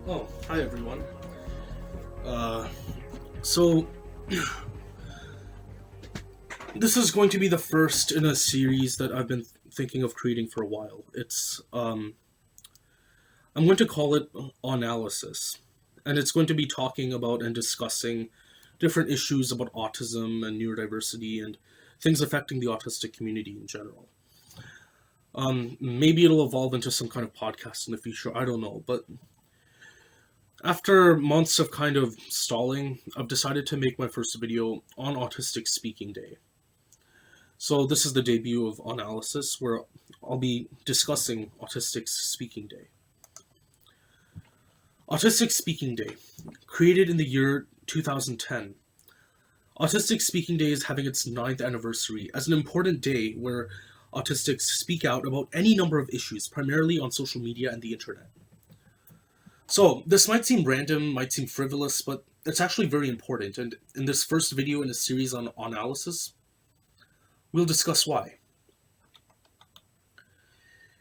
Oh, hi everyone. So this is going to be the first in a series that I've been thinking of creating for a while. I'm going to call it Au-nalysis, and it's going to be talking about and discussing different issues about autism and neurodiversity and things affecting the autistic community in general. Maybe it'll evolve into some kind of podcast in the future, I don't know, but after months of kind of stalling, I've decided to make my first video on Autistics Speaking Day. So this is the debut of Au-nalysis, where I'll be discussing Autistics Speaking Day. Autistics Speaking Day, created in the year 2010. Autistics Speaking Day is having its 9th anniversary as an important day where autistics speak out about any number of issues, primarily on social media and the internet. So, this might seem random, might seem frivolous, but it's actually very important, and in this first video in a series on Au-nalysis, we'll discuss why.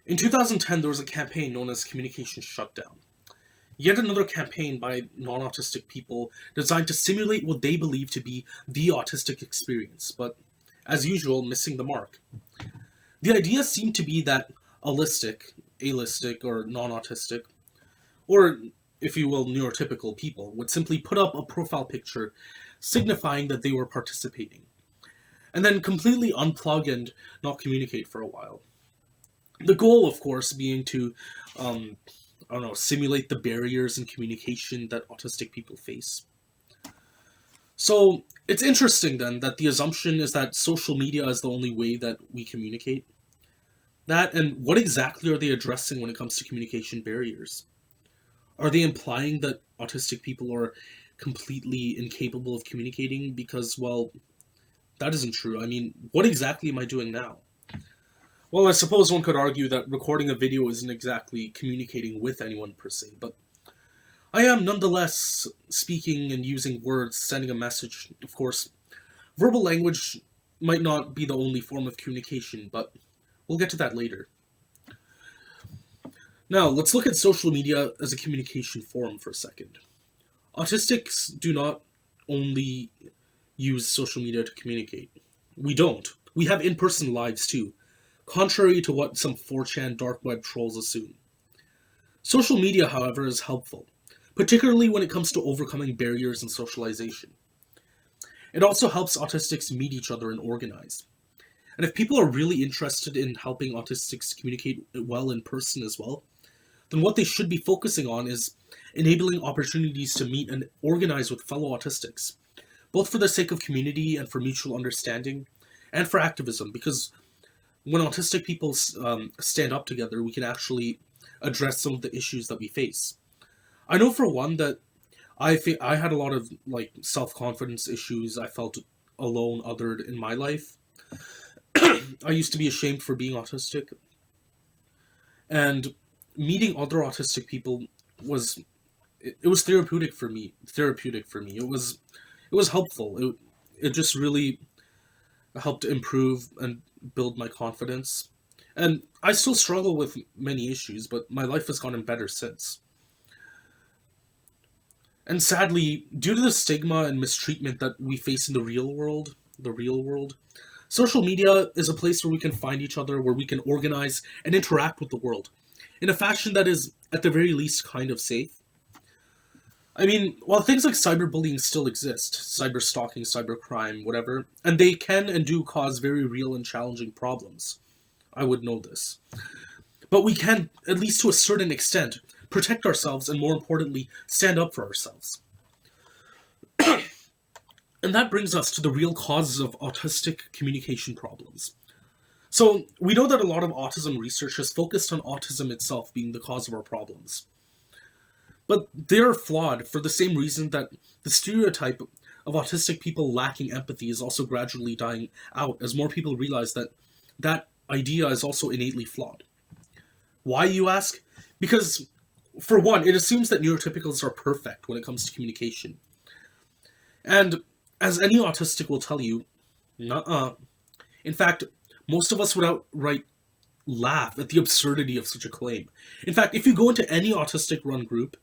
In 2010, there was a campaign known as Communication Shutdown. Yet another campaign by non-autistic people designed to simulate what they believe to be the autistic experience, but, as usual, missing the mark. The idea seemed to be that allistic, or non-autistic, or, if you will, neurotypical people would simply put up a profile picture signifying that they were participating, and then completely unplug and not communicate for a while. The goal, of course, being to, simulate the barriers in communication that autistic people face. So, it's interesting then that the assumption is that social media is the only way that we communicate. That, and what exactly are they addressing when it comes to communication barriers? Are they implying that autistic people are completely incapable of communicating? Because, well, that isn't true. I mean, what exactly am I doing now? Well, I suppose one could argue that recording a video isn't exactly communicating with anyone per se, but I am nonetheless speaking and using words, sending a message. Of course, verbal language might not be the only form of communication, but we'll get to that later. Now, let's look at social media as a communication forum for a second. Autistics do not only use social media to communicate. We don't. We have in-person lives too, contrary to what some 4chan dark web trolls assume. Social media, however, is helpful, particularly when it comes to overcoming barriers in socialization. It also helps autistics meet each other and organize. And if people are really interested in helping autistics communicate well in person as well, then what they should be focusing on is enabling opportunities to meet and organize with fellow autistics, both for the sake of community and for mutual understanding, and for activism, because when autistic people stand up together, we can actually address some of the issues that we face. I know for one that I had a lot of self-confidence issues. I felt alone, othered in my life. I used to be ashamed for being autistic, and meeting other autistic people was therapeutic for me. It was helpful. It just really helped improve and build my confidence. And I still struggle with many issues, but my life has gotten better since. And sadly, due to the stigma and mistreatment that we face in the real world, social media is a place where we can find each other, where we can organize and interact with the world in a fashion that is, at the very least, kind of safe. I mean, while things like cyberbullying still exist, cyberstalking, cybercrime, whatever, and they can and do cause very real and challenging problems, I would know this. But we can, at least to a certain extent, protect ourselves and, more importantly, stand up for ourselves. And that brings us to the real causes of autistic communication problems. So, we know that a lot of autism research has focused on autism itself being the cause of our problems. But they're flawed for the same reason that the stereotype of autistic people lacking empathy is also gradually dying out as more people realize that that idea is also innately flawed. Why, you ask? Because, for one, it assumes that neurotypicals are perfect when it comes to communication. And, as any autistic will tell you, nuh-uh. In fact, most of us would outright laugh at the absurdity of such a claim. In fact, if you go into any autistic-run group,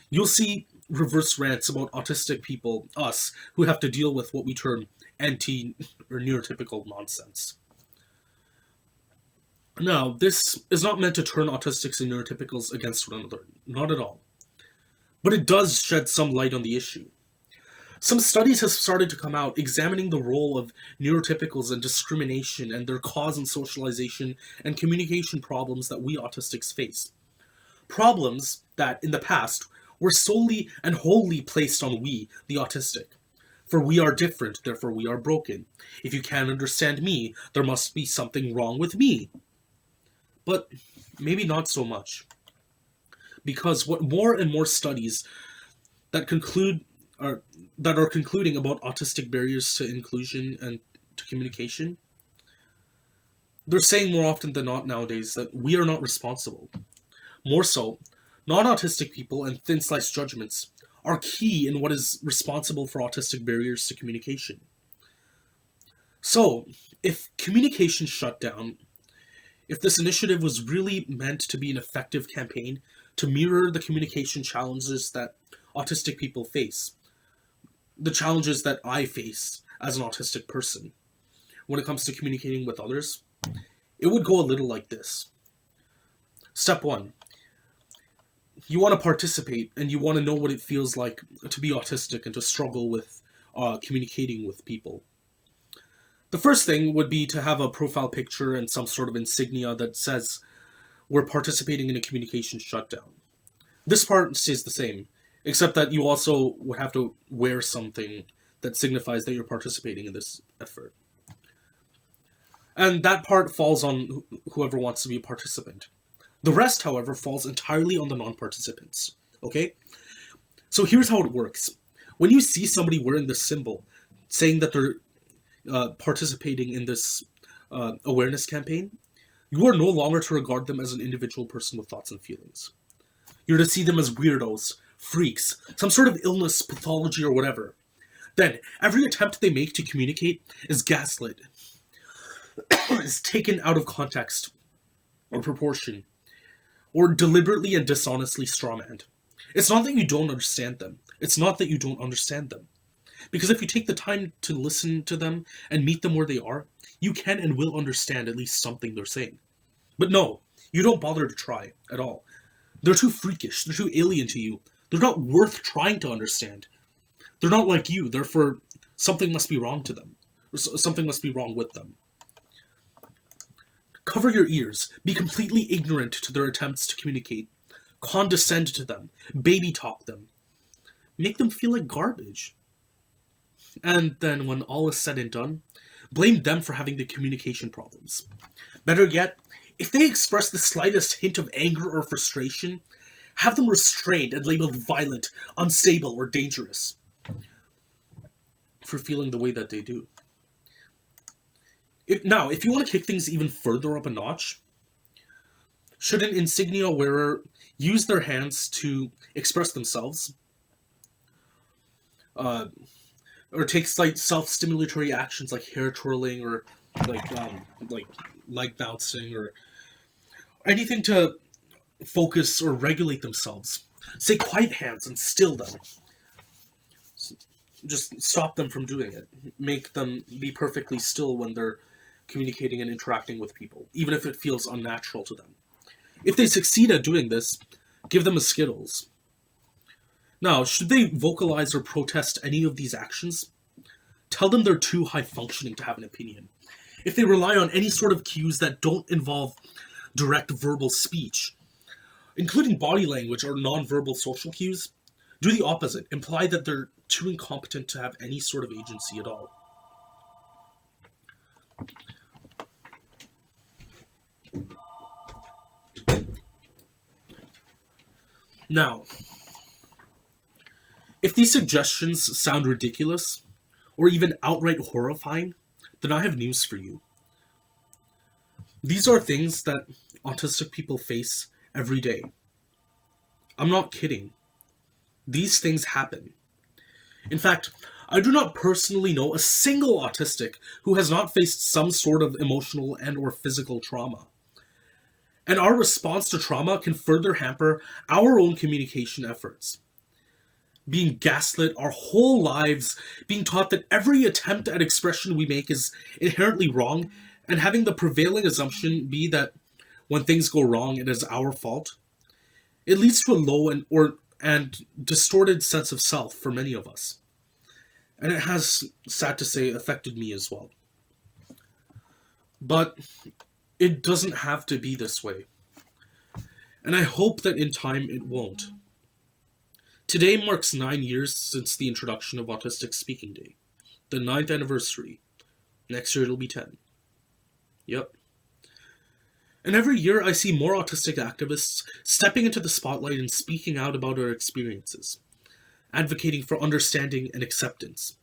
You'll see reverse rants about autistic people, us, who have to deal with what we term anti or neurotypical nonsense. Now, this is not meant to turn autistics and neurotypicals against one another, not at all. But it does shed some light on the issue. Some studies have started to come out examining the role of neurotypicals and discrimination and their cause in socialization and communication problems that we autistics face. Problems that, in the past, were solely and wholly placed on we, the autistic. For we are different, therefore we are broken. If you can't understand me, there must be something wrong with me. But maybe not so much. Because what more and more studies that are concluding about autistic barriers to inclusion and to communication, they're saying more often than not nowadays that we are not responsible. More so, non-autistic people and thin-sliced judgments are key in what is responsible for autistic barriers to communication. So, if communication shutdown, if this initiative was really meant to be an effective campaign to mirror the communication challenges that autistic people face, the challenges that I face as an autistic person when it comes to communicating with others, it would go a little like this. Step 1. You want to participate and you want to know what it feels like to be autistic and to struggle with communicating with people. The first thing would be to have a profile picture and some sort of insignia that says we're participating in a communication shutdown. This part stays the same, except that you also would have to wear something that signifies that you're participating in this effort. And that part falls on whoever wants to be a participant. The rest, however, falls entirely on the non-participants, okay? So here's how it works. When you see somebody wearing this symbol, saying that they're participating in this awareness campaign, you are no longer to regard them as an individual person with thoughts and feelings. You're to see them as weirdos, freaks, some sort of illness, pathology, or whatever. Then, every attempt they make to communicate is gaslit, is taken out of context or proportion, or deliberately and dishonestly strawmanned. It's not that you don't understand them. It's not that you don't understand them. Because if you take the time to listen to them and meet them where they are, you can and will understand at least something they're saying. But no, you don't bother to try at all. They're too freakish. They're too alien to you. They're not worth trying to understand. They're not like you. Therefore, something must be wrong to them. Or something must be wrong with them. Cover your ears. Be completely ignorant to their attempts to communicate. Condescend to them. Baby talk them. Make them feel like garbage. And then when all is said and done, blame them for having the communication problems. Better yet, if they express the slightest hint of anger or frustration, have them restrained and labeled violent, unstable, or dangerous for feeling the way that they do. If you want to kick things even further up a notch, should an insignia wearer use their hands to express themselves, or take slight self-stimulatory actions like hair twirling or like leg bouncing or anything to focus or regulate themselves. Say quiet hands and still them. Just stop them from doing it. Make them be perfectly still when they're communicating and interacting with people, even if it feels unnatural to them. If they succeed at doing this, give them a Skittles. Now, should they vocalize or protest any of these actions, tell them they're too high-functioning to have an opinion. If they rely on any sort of cues that don't involve direct verbal speech, including body language or non-verbal social cues, do the opposite. Imply that they're too incompetent to have any sort of agency at all. Now, if these suggestions sound ridiculous, or even outright horrifying, then I have news for you. These are things that autistic people face every day. I'm not kidding. These things happen. In fact, I do not personally know a single autistic who has not faced some sort of emotional and or physical trauma. And our response to trauma can further hamper our own communication efforts. being gaslit our whole lives, being taught that every attempt at expression we make is inherently wrong, and having the prevailing assumption be that when things go wrong, it is our fault. It leads to a low and distorted sense of self for many of us. And it has, sad to say, affected me as well. But it doesn't have to be this way. And I hope that in time it won't. Today marks 9 years since the introduction of Autistics Speaking Day. The 9th anniversary. Next year it'll be 10. Yep. And every year I see more autistic activists stepping into the spotlight and speaking out about their experiences, advocating for understanding and acceptance.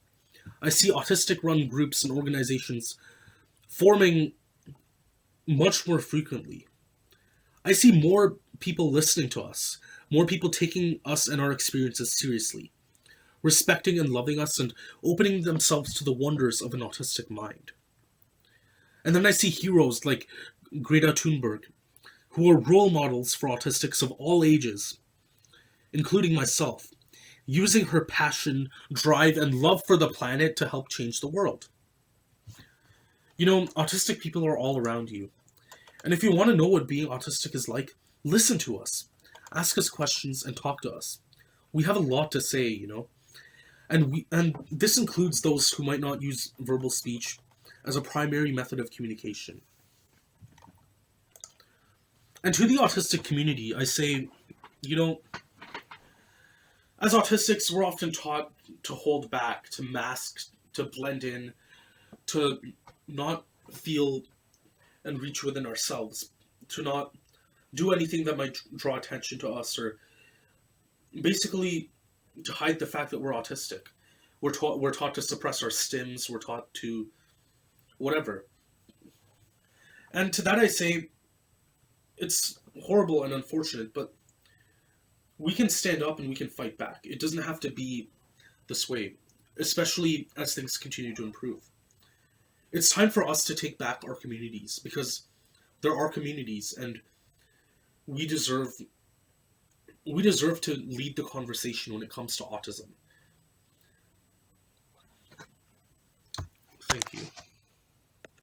I see autistic-run groups and organizations forming much more frequently. I see more people listening to us, more people taking us and our experiences seriously, respecting and loving us, and opening themselves to the wonders of an autistic mind. And then I see heroes like Greta Thunberg, who are role models for autistics of all ages, including myself, using her passion, drive, and love for the planet to help change the world. You know, autistic people are all around you. And if you want to know what being autistic is like, listen to us. Ask us questions and talk to us. We have a lot to say, you know. And this includes those who might not use verbal speech as a primary method of communication. And to the autistic community, I say, you know, as autistics, we're often taught to hold back, to mask, to blend in, to not feel and reach within ourselves, to not do anything that might draw attention to us, or basically to hide the fact that we're autistic. We're taught to suppress our stims, we're taught to whatever. And to that I say, it's horrible and unfortunate, but we can stand up and we can fight back. It doesn't have to be this way, especially as things continue to improve. It's time for us to take back our communities, because there are communities, and we deserve to lead the conversation when it comes to autism. Thank you.